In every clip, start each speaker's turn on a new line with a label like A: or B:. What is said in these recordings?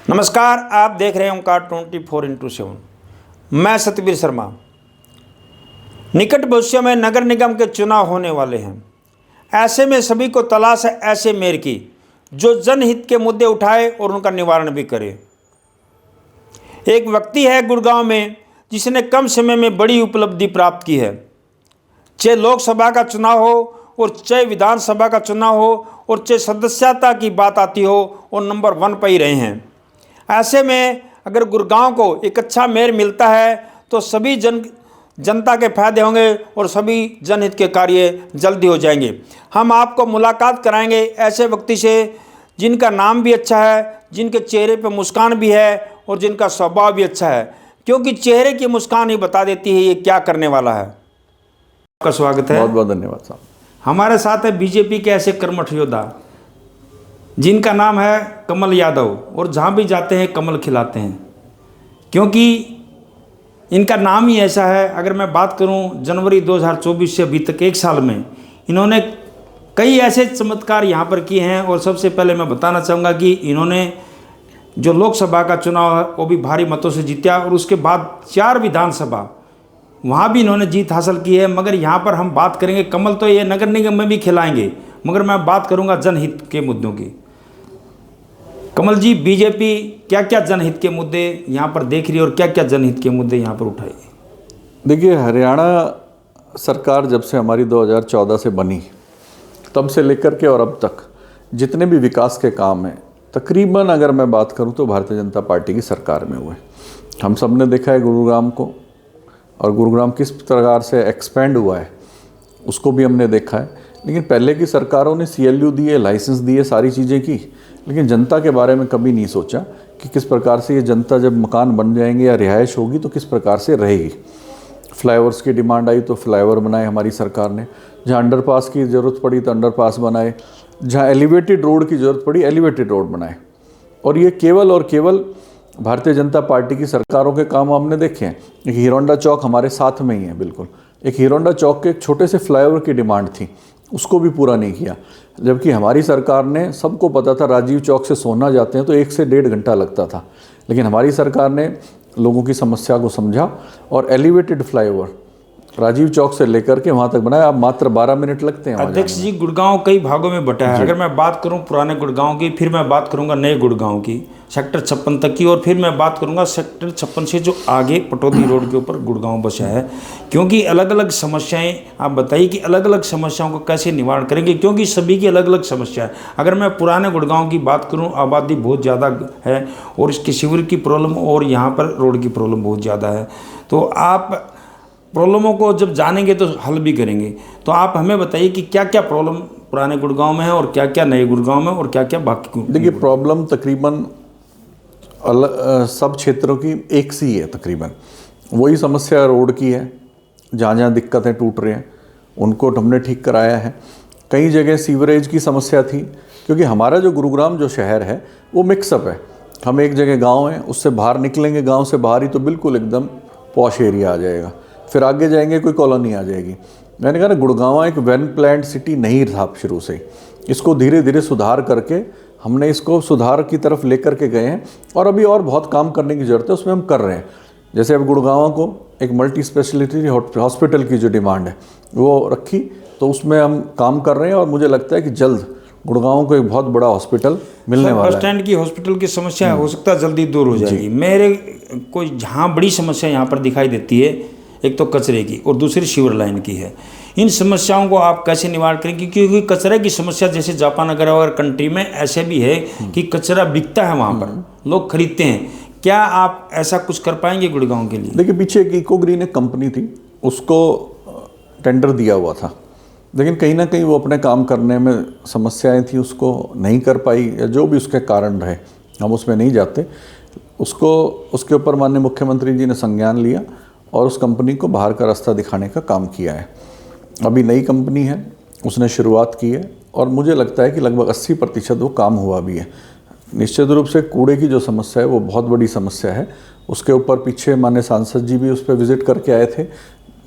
A: नमस्कार, आप देख रहे हैं ओंकार 24x7। मैं सतबीर शर्मा। निकट भविष्य में नगर निगम के चुनाव होने वाले हैं। ऐसे में सभी को तलाश है ऐसे मेयर की जो जनहित के मुद्दे उठाए और उनका निवारण भी करे। एक व्यक्ति है गुड़गांव में जिसने कम समय में बड़ी उपलब्धि प्राप्त की है। चाहे लोकसभा का चुनाव हो और चाहे विधानसभा का चुनाव हो और चाहे सदस्यता की बात आती हो, और नंबर 1 पर ही रहे हैं। ऐसे में अगर गुड़गांव को एक अच्छा मेयर मिलता है तो सभी जनता के फायदे होंगे और सभी जनहित के कार्य जल्दी हो जाएंगे। हम आपको मुलाकात कराएंगे ऐसे व्यक्ति से जिनका नाम भी अच्छा है, जिनके चेहरे पर मुस्कान भी है और जिनका स्वभाव भी अच्छा है, क्योंकि चेहरे की मुस्कान ही बता देती है ये क्या करने वाला है। आपका स्वागत है।
B: बहुत बहुत धन्यवाद साहब।
A: हमारे साथ है बीजेपी के ऐसे कर्मठ योद्धा जिनका नाम है कमल यादव, और जहाँ भी जाते हैं कमल खिलाते हैं, क्योंकि इनका नाम ही ऐसा है। अगर मैं बात करूं जनवरी 2024 से अभी तक 1 साल में इन्होंने कई ऐसे चमत्कार यहाँ पर किए हैं। और सबसे पहले मैं बताना चाहूँगा कि इन्होंने जो लोकसभा का चुनाव है वो भी भारी मतों से जीता, और उसके बाद 4 विधानसभा वहाँ भी इन्होंने जीत हासिल की है। मगर यहाँ पर हम बात करेंगे, कमल तो ये नगर निगम में भी खिलाएंगे, मगर मैं बात करूँगा जनहित के मुद्दों की। कमल जी, बीजेपी क्या क्या जनहित के मुद्दे यहाँ पर देख रही है और क्या क्या जनहित के मुद्दे यहाँ पर उठाएगी?
B: देखिए, हरियाणा सरकार जब से हमारी 2014 से बनी तब से लेकर के और अब तक जितने भी विकास के काम हैं, तकरीबन अगर मैं बात करूं तो भारतीय जनता पार्टी की सरकार में हुए। हम सब ने देखा है गुरुग्राम को, और गुरुग्राम किस प्रकार से एक्सपेंड हुआ है उसको भी हमने देखा है। लेकिन पहले की सरकारों ने CLU दिए, लाइसेंस दिए, सारी चीज़ें की, लेकिन जनता के बारे में कभी नहीं सोचा कि किस प्रकार से ये जनता जब मकान बन जाएंगे या रिहाइश होगी तो किस प्रकार से रहेगी। फ्लाईओवर्स की डिमांड आई तो फ्लाईओवर बनाए हमारी सरकार ने, जहाँ अंडरपास की ज़रूरत पड़ी तो अंडरपास बनाए, जहाँ एलिवेटेड रोड की ज़रूरत पड़ी एलिवेटेड रोड बनाए। और ये केवल और केवल भारतीय जनता पार्टी की सरकारों के काम हमने देखे हैं। एक हीरोंडा चौक हमारे साथ में ही है बिल्कुल, एक हीरोंडा चौक के एक छोटे से फ्लाईओवर की डिमांड थी, उसको भी पूरा नहीं किया। जबकि हमारी सरकार ने, सबको पता था राजीव चौक से सोना जाते हैं तो 1 से 1.5 घंटा लगता था, लेकिन हमारी सरकार ने लोगों की समस्या को समझा और एलिवेटेड फ्लाईओवर राजीव चौक से लेकर के वहाँ तक बनाया। अब मात्र 12 मिनट लगते हैं।
A: अध्यक्ष जी, गुड़गांव कई भागों में बटा है। अगर मैं बात करूं पुराने गुड़गांव की, फिर मैं बात करूंगा नए गुड़गांव की, सेक्टर 56 तक की, और फिर मैं बात करूंगा सेक्टर 56 से जो आगे पटौदी रोड के ऊपर गुड़गांव बसा है। क्योंकि अलग अलग समस्याएं, आप बताइए कि अलग अलग समस्याओं को कैसे निवारण करेंगे, क्योंकि सभी की अलग अलग समस्या है। अगर मैं पुराने गुड़गांव की बात करूँ, आबादी बहुत ज़्यादा है और इसकी सीवर की प्रॉब्लम और यहाँ पर रोड की प्रॉब्लम बहुत ज़्यादा है। तो आप प्रॉब्लमों को जब जानेंगे तो हल भी करेंगे। तो आप हमें बताइए कि क्या क्या प्रॉब्लम पुराने गुड़गांव में है और क्या क्या नए गुड़गांव में और क्या क्या बाकी।
B: देखिए, प्रॉब्लम तकरीबन सब क्षेत्रों की एक सी है। तकरीबन वही समस्या रोड की है, जहाँ जहाँ दिक्कतें टूट रहे हैं उनको हमने ठीक कराया है। कई जगह सीवरेज की समस्या थी, क्योंकि हमारा जो गुरुग्राम जो शहर है वो मिक्सअप है। हम एक जगह गाँव है, उससे बाहर निकलेंगे, गाँव से बाहर ही तो बिल्कुल एकदम पॉश एरिया आ जाएगा, फिर आगे जाएंगे कोई कॉलोनी आ जाएगी। मैंने कहा ना, गुड़गांव एक वेल प्लान्ड सिटी नहीं था शुरू से ही। इसको धीरे धीरे सुधार करके हमने इसको सुधार की तरफ लेकर के गए हैं, और अभी और बहुत काम करने की ज़रूरत है, उसमें हम कर रहे हैं। जैसे अब गुड़गांव को एक मल्टी स्पेशलिटी हॉस्पिटल की जो डिमांड है वो रखी, तो उसमें हम काम कर रहे हैं, और मुझे लगता है कि जल्द गुड़गांव को एक बहुत बड़ा हॉस्पिटल मिलने वाला है।
A: बस स्टैंड की हॉस्पिटल की समस्या हो सकता है जल्दी दूर हो जाएगी। मेरे कोई जहाँ बड़ी समस्या यहाँ पर दिखाई देती है, एक तो कचरे की और दूसरी सीवर लाइन की है। इन समस्याओं को आप कैसे निवारण करेंगे? क्योंकि कचरे की समस्या जैसे जापान वगैरह और कंट्री में ऐसे भी है कि कचरा बिकता है, वहाँ पर लोग खरीदते हैं। क्या आप ऐसा कुछ कर पाएंगे गुड़गांव के लिए?
B: देखिए, पीछे एक इको ग्रीन एक कंपनी थी, उसको टेंडर दिया हुआ था, लेकिन कहीं ना कहीं वो अपने काम करने में समस्याएं थी, उसको नहीं कर पाई, या जो भी उसके कारण रहे, हम उसमें नहीं जाते। उसके ऊपर माननीय मुख्यमंत्री जी ने संज्ञान लिया और उस कंपनी को बाहर का रास्ता दिखाने का काम किया है। अभी नई कंपनी है, उसने शुरुआत की है, और मुझे लगता है कि लगभग 80% वो काम हुआ भी है। निश्चित रूप से कूड़े की जो समस्या है वो बहुत बड़ी समस्या है। उसके ऊपर पीछे माननीय सांसद जी भी उस पर विज़िट करके आए थे,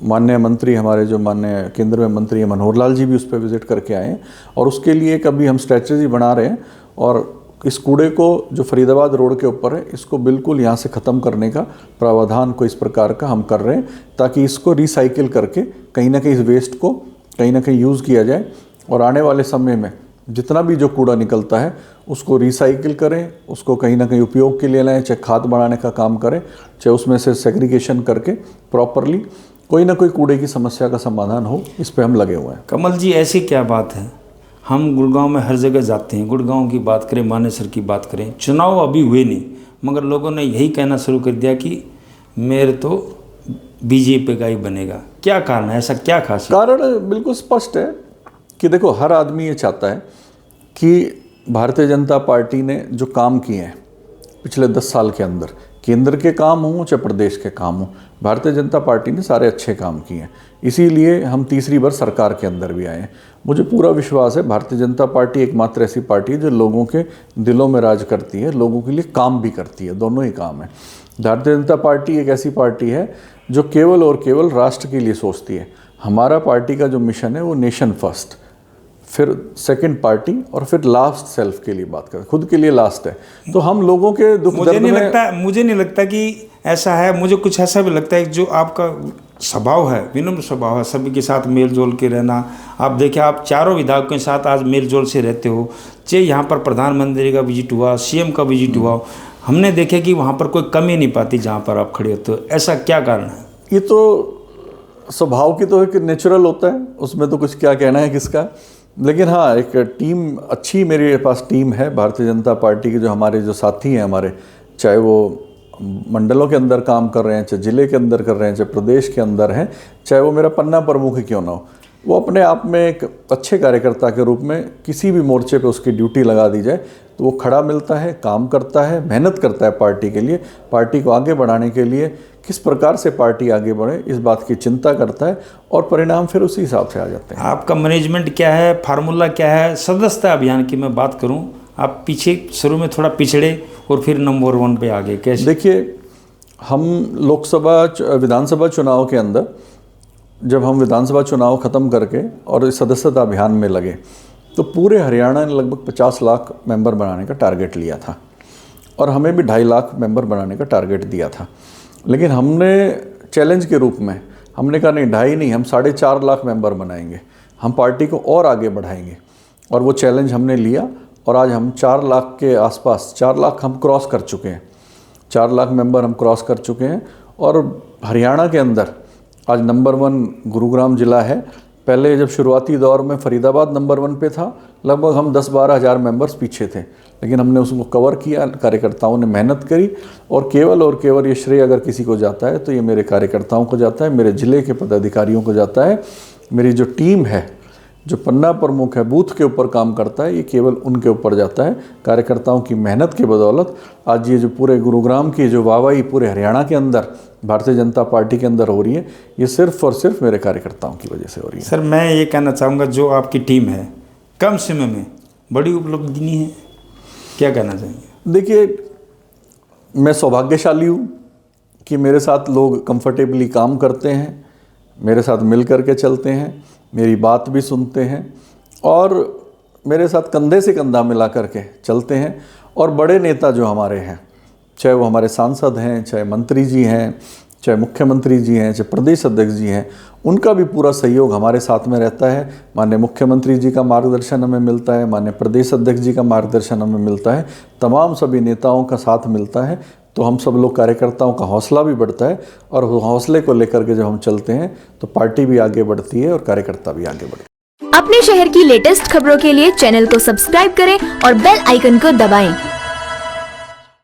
B: माननीय मंत्री हमारे जो माननीय केंद्र में मंत्री हैं मनोहर लाल जी भी उस पर विज़िट करके आए हैं, और उसके लिए एक अभी हम स्ट्रेटजी बना रहे हैं, और इस कूड़े को जो फरीदाबाद रोड के ऊपर है इसको बिल्कुल यहाँ से ख़त्म करने का प्रावधान को इस प्रकार का हम कर रहे हैं, ताकि इसको रिसाइकिल करके कहीं ना कहीं इस वेस्ट को कहीं ना कहीं यूज़ किया जाए और आने वाले समय में जितना भी जो कूड़ा निकलता है उसको रिसाइकिल करें, उसको कहीं ना कहीं उपयोग के लिए लाएं, चाहे खाद बढ़ाने का काम करें, चाहे उसमें से सेग्रीगेशन करके प्रॉपरली कोई ना कोई कूड़े की समस्या का समाधान हो, इस पे हम लगे हुए हैं।
A: कमल जी, ऐसी क्या बात है, हम गुड़गांव में हर जगह जाते हैं, गुड़गांव की बात करें, मानेसर की बात करें, चुनाव अभी हुए नहीं मगर लोगों ने यही कहना शुरू कर दिया कि मेयर तो बीजेपी का ही बनेगा। क्या कारण है, ऐसा क्या खास?
B: कारण बिल्कुल स्पष्ट है कि देखो, हर आदमी ये चाहता है कि भारतीय जनता पार्टी ने जो काम किए हैं पिछले 10 साल के अंदर, केंद्र के काम हों चाहे प्रदेश के काम हों, भारतीय जनता पार्टी ने सारे अच्छे काम किए हैं। इसीलिए हम तीसरी बार सरकार के अंदर भी आए हैं। मुझे पूरा विश्वास है भारतीय जनता पार्टी एकमात्र ऐसी पार्टी है जो लोगों के दिलों में राज करती है, लोगों के लिए काम भी करती है, दोनों ही काम है। भारतीय जनता पार्टी एक ऐसी पार्टी है जो केवल और केवल राष्ट्र के लिए सोचती है। हमारा पार्टी का जो मिशन है वो नेशन फर्स्ट, फिर सेकंड पार्टी और फिर लास्ट सेल्फ के लिए बात करें, खुद के लिए लास्ट है। तो हम लोगों के दुख दर्द में
A: मुझे नहीं लगता कि ऐसा है, मुझे कुछ ऐसा भी लगता है कि जो आपका स्वभाव है, विनम्र स्वभाव है, सभी के साथ मेल जोल के रहना। आप देखिए, आप चारों विधायकों के साथ आज मेल जोल से रहते हो, चाहे यहाँ पर प्रधानमंत्री का विजिट हुआ, सीएम का विजिट हुआ, हमने देखे कि वहाँ पर कोई कमी नहीं पाती जहाँ पर आप खड़े होते हो। ऐसा क्या कारण है?
B: ये तो स्वभाव की तो एक नेचुरल होता है, उसमें तो कुछ क्या कहना है किसका। लेकिन हाँ, एक टीम अच्छी मेरे पास टीम है भारतीय जनता पार्टी के, जो हमारे जो साथी हैं हमारे, चाहे वो मंडलों के अंदर काम कर रहे हैं, चाहे ज़िले के अंदर कर रहे हैं, चाहे प्रदेश के अंदर हैं, चाहे वो मेरा पन्ना प्रमुख ही क्यों ना हो, वो अपने आप में एक अच्छे कार्यकर्ता के रूप में किसी भी मोर्चे पे उसकी ड्यूटी लगा दी जाए तो वो खड़ा मिलता है, काम करता है, मेहनत करता है पार्टी के लिए, पार्टी को आगे बढ़ाने के लिए, किस प्रकार से पार्टी आगे बढ़े इस बात की चिंता करता है और परिणाम फिर उसी हिसाब से आ जाते हैं।
A: आपका मैनेजमेंट क्या है, फार्मूला क्या है? सदस्यता अभियान की मैं बात करूं, आप पीछे शुरू में थोड़ा पिछड़े और फिर नंबर 1 पे आ गए, कैसे?
B: देखिए, हम लोकसभा विधानसभा चुनाव के अंदर जब हम विधानसभा चुनाव ख़त्म करके और इस सदस्यता अभियान में लगे तो पूरे हरियाणा ने लगभग 50 लाख मेंबर बनाने का टारगेट लिया था और हमें भी 2.5 लाख मेंबर बनाने का टारगेट दिया था। लेकिन हमने चैलेंज के रूप में हमने कहा नहीं, 2.5 नहीं, हम 4.5 लाख मेंबर बनाएंगे, हम पार्टी को और आगे बढ़ाएंगे। और वो चैलेंज हमने लिया और आज हम 4 लाख के आसपास, 4 लाख हम क्रॉस कर चुके हैं, 4 लाख मेंबर हम क्रॉस कर चुके हैं। और हरियाणा के अंदर आज नंबर 1 गुरुग्राम ज़िला है। पहले जब शुरुआती दौर में फरीदाबाद नंबर 1 पे था, लगभग हम 10-12 हज़ार मेंबर्स पीछे थे, लेकिन हमने उसको कवर किया, कार्यकर्ताओं ने मेहनत करी। और केवल ये श्रेय अगर किसी को जाता है तो ये मेरे कार्यकर्ताओं को जाता है, मेरे ज़िले के पदाधिकारियों को जाता है। मेरी जो टीम है, जो पन्ना प्रमुख है, बूथ के ऊपर काम करता है, ये केवल उनके ऊपर जाता है। कार्यकर्ताओं की मेहनत की बदौलत आज ये जो पूरे गुरुग्राम की जो वाहवाही पूरे हरियाणा के अंदर भारतीय जनता पार्टी के अंदर हो रही है, ये सिर्फ और सिर्फ मेरे कार्यकर्ताओं की वजह से हो रही है।
A: सर, मैं ये कहना चाहूँगा, जो आपकी टीम है कम समय में बड़ी उपलब्धि नहीं है, क्या कहना चाहेंगे?
B: देखिए, मैं सौभाग्यशाली हूँ कि मेरे साथ लोग कंफर्टेबली काम करते हैं, मेरे साथ मिल कर के चलते हैं, मेरी बात भी सुनते हैं और मेरे साथ कंधे से कंधा मिला करके चलते हैं। और बड़े नेता जो हमारे हैं, चाहे वो हमारे सांसद हैं, चाहे मंत्री जी हैं, चाहे मुख्यमंत्री जी हैं, चाहे प्रदेश अध्यक्ष जी हैं, उनका भी पूरा सहयोग हमारे साथ में रहता है। माननीय मुख्यमंत्री जी का मार्गदर्शन हमें मिलता है, माननीय प्रदेश अध्यक्ष जी का मार्गदर्शन हमें मिलता है, तमाम सभी नेताओं का साथ मिलता है। तो हम सब लोग कार्यकर्ताओं का हौसला भी बढ़ता है और हौसले को लेकर के जब हम चलते हैं तो पार्टी भी आगे बढ़ती है और कार्यकर्ता भी आगे बढ़ते हैं।
C: अपने शहर की लेटेस्ट खबरों के लिए चैनल को सब्सक्राइब करें और बेल आइकन को दबाएं।